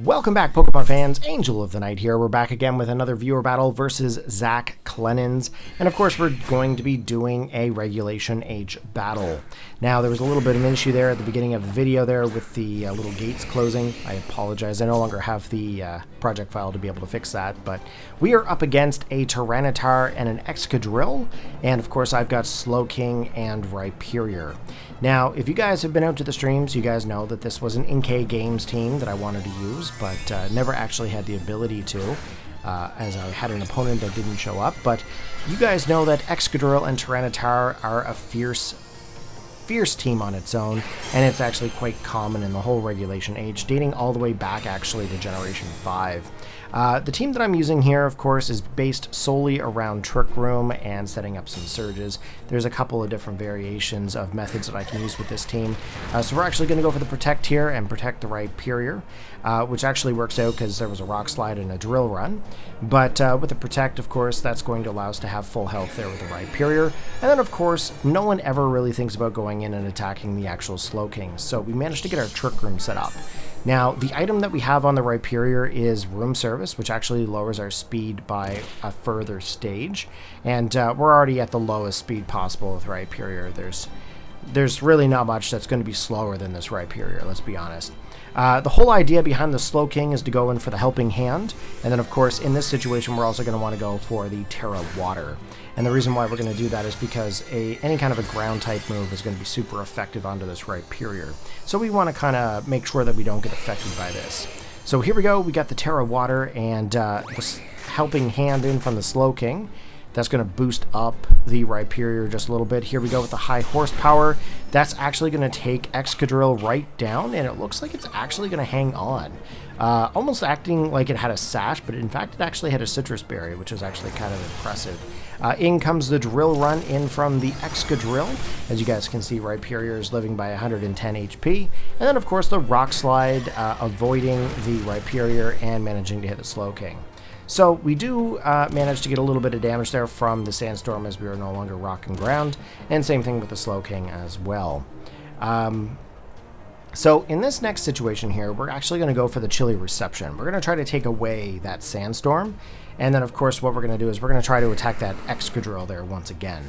Welcome back, Pokemon fans. Angel of the Night here. We're back again with another viewer battle versus Zak Clenens. And of course, we're going to be doing a Regulation H battle. Now, there was a little bit of an issue there at the beginning of the video there with the little gates closing. I apologize. I no longer have the project file to be able to fix that. But we are up against a Tyranitar and an Excadrill. And of course, I've got Slowking and Rhyperior. Now, if you guys have been out to the streams, you guys know that this was an NK Games team that I wanted to use, but never actually had the ability to, as I had an opponent that didn't show up. But you guys know that Excadrill and Tyranitar are a fierce team on its own, and it's actually quite common in the whole Regulation H, dating all the way back actually to Generation 5. The team that I'm using here, of course, is based solely around Trick Room and setting up some surges. There's a couple of different variations of methods that I can use with this team. So we're actually going to go for the Protect here and protect the Rhyperior, which actually works out because there was a Rock Slide and a Drill Run. But with the Protect, of course, that's going to allow us to have full health there with the Rhyperior. And then, of course, no one ever really thinks about going in and attacking the actual Slowking. So we managed to get our Trick Room set up. Now, the item that we have on the Rhyperior is Room Service, which actually lowers our speed by a further stage. And we're already at the lowest speed possible with Rhyperior. There's really not much that's going to be slower than this Rhyperior, let's be honest. The whole idea behind the Slowking is to go in for the Helping Hand. And then, of course, in this situation, we're also going to want to go for the Terra Water. And the reason why we're going to do that is because any kind of a ground type move is going to be super effective onto this Rhyperior. So we want to kind of make sure that we don't get affected by this. So here we go. We got the Terra Water and the Helping Hand in from the Slowking. That's going to boost up the Rhyperior just a little bit. Here we go with the High Horsepower. That's actually going to take Excadrill right down, and it looks like it's actually going to hang on. Almost acting like it had a sash, but in fact it actually had a Citrus Berry, which is actually kind of impressive. In comes the Drill Run in from the Excadrill. As you guys can see, Rhyperior is living by 110 HP. And then, of course, the Rock Slide, avoiding the Rhyperior and managing to hit the Slowking. So we do manage to get a little bit of damage there from the Sandstorm as we are no longer rocking ground, and same thing with the Slowking as well. So in this next situation here, we're actually going to go for the Chilly Reception. We're going to try to take away that Sandstorm, and then of course what we're going to do is we're going to try to attack that Excadrill there once again.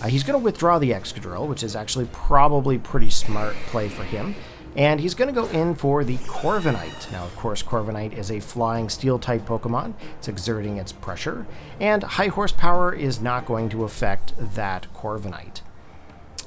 He's going to withdraw the Excadrill, which is actually probably pretty smart play for him. And he's going to go in for the Corviknight. Now, of course, Corviknight is a flying steel-type Pokemon. It's exerting its pressure. And High Horsepower is not going to affect that Corviknight.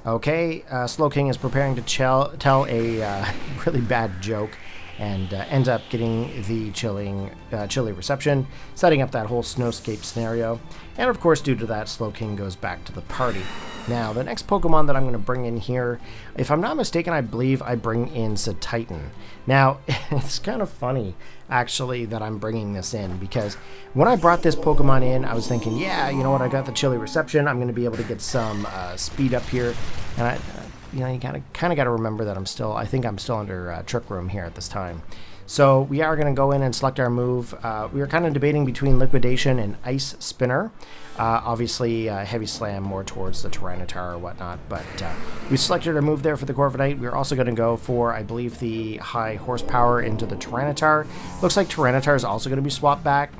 Okay, Slowking is preparing to tell a really bad joke and ends up getting the Chilly Reception, setting up that whole snowscape scenario. And of course, due to that, Slowking goes back to the party. Now, the next Pokemon that I'm going to bring in here, if I'm not mistaken, I believe I bring in Titan. Now, it's kind of funny, actually, that I'm bringing this in, because when I brought this Pokemon in, I was thinking, yeah, you know what, I got the Chilly Reception, I'm going to be able to get some speed up here, and you kind of got to remember that I think I'm still under Trick Room here at this time. So we are going to go in and select our move. We were kind of debating between Liquidation and Ice Spinner. Obviously, Heavy Slam more towards the Tyranitar or whatnot, but we selected our move there for the Corviknight. We're also going to go for, I believe, the High Horsepower into the Tyranitar. Looks like Tyranitar is also going to be swapped back,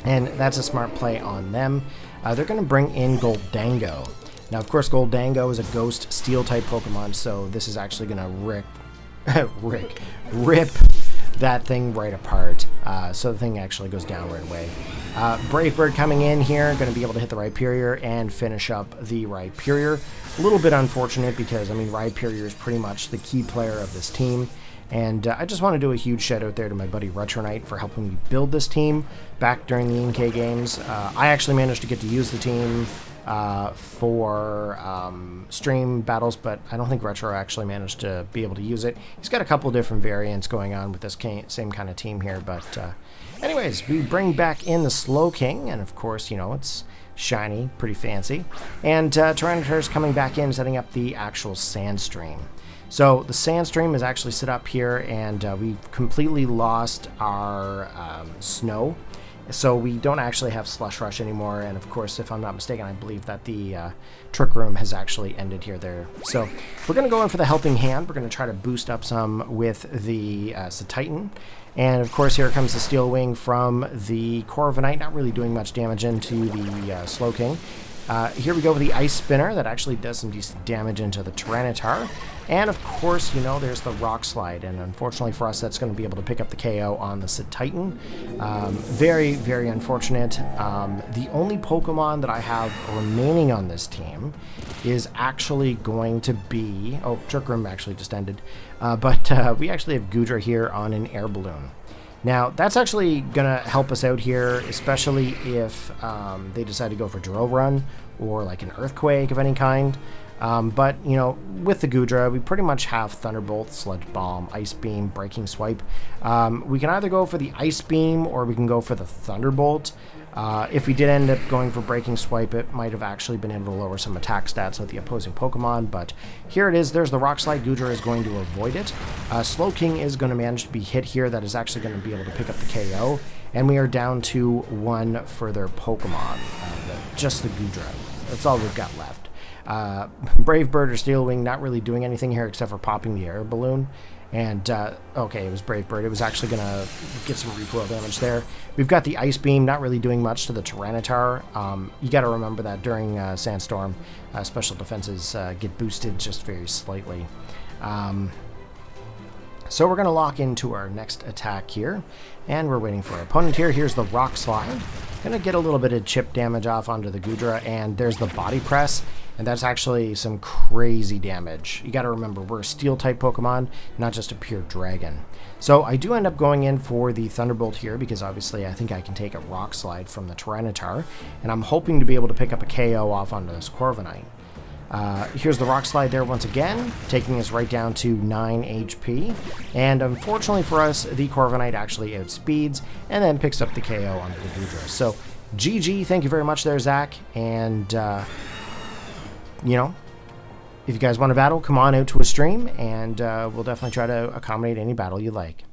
and that's a smart play on them. They're going to bring in Goldango. Now, of course, Goldango is a Ghost Steel-type Pokemon, so this is actually going to rip that thing right apart. So the thing actually goes down right away. Brave Bird coming in here, going to be able to hit the Rhyperior and finish up the Rhyperior. A little bit unfortunate because, I mean, Rhyperior is pretty much the key player of this team. And I just want to do a huge shout out there to my buddy Retronite for helping me build this team back during the NK games. I actually managed to get to use the team for stream battles, but I don't think Retro actually managed to be able to use it. He's got a couple different variants going on with this same kind of team here, but anyways, we bring back in the Slowking, and of course, you know, it's shiny, pretty fancy, and Tyranitar is coming back in, setting up the actual Sandstream. So the Sandstream is actually set up here, and we've completely lost our snow. So we don't actually have Slush Rush anymore, and of course, if I'm not mistaken, I believe that the Trick Room has actually ended here there. So we're going to go in for the Helping Hand. We're going to try to boost up some with the Titan. And of course, here comes the Steel Wing from the Corviknight, not really doing much damage into the Slowking. Here we go with the Ice Spinner that actually does some decent damage into the Tyranitar. And of course, you know, there's the Rock Slide, and unfortunately for us, that's going to be able to pick up the KO on the Titan. Very, very unfortunate. The only Pokemon that I have remaining on this team is actually going to be... Oh, Trick Room actually just ended. But we actually have Goodra here on an Air Balloon. Now, that's actually going to help us out here, especially if they decide to go for Drill Run or like an Earthquake of any kind. But, you know, with the Goodra, we pretty much have Thunderbolt, Sludge Bomb, Ice Beam, Breaking Swipe. We can either go for the Ice Beam or we can go for the Thunderbolt. If we did end up going for Breaking Swipe, it might have actually been able to lower some attack stats of the opposing Pokemon, but here it is. There's the Rock Slide. Goodra is going to avoid it. Slowking is going to manage to be hit here. That is actually going to be able to pick up the KO, and we are down to one further Pokemon, just the Goodra. That's all we've got left. Brave Bird or Steel Wing not really doing anything here except for popping the Air Balloon. And, okay, it was Brave Bird. It was actually going to get some recoil damage there. We've got the Ice Beam, not really doing much to the Tyranitar. You got to remember that during Sandstorm, special defenses get boosted just very slightly. So we're going to lock into our next attack here, and we're waiting for our opponent here. Here's the Rock Slide. Going to get a little bit of chip damage off onto the Goodra, and there's the Body Press, and that's actually some crazy damage. You got to remember, we're a Steel-type Pokemon, not just a pure Dragon. So I do end up going in for the Thunderbolt here, because obviously I think I can take a Rock Slide from the Tyranitar, and I'm hoping to be able to pick up a KO off onto this Corviknight. Here's the Rock Slide there once again, taking us right down to 9 HP. And unfortunately for us, the Corviknight actually outspeeds and then picks up the KO onto the Goodra. So, GG, thank you very much there, Zach. And, you know, if you guys want to battle, come on out to a stream, and we'll definitely try to accommodate any battle you like.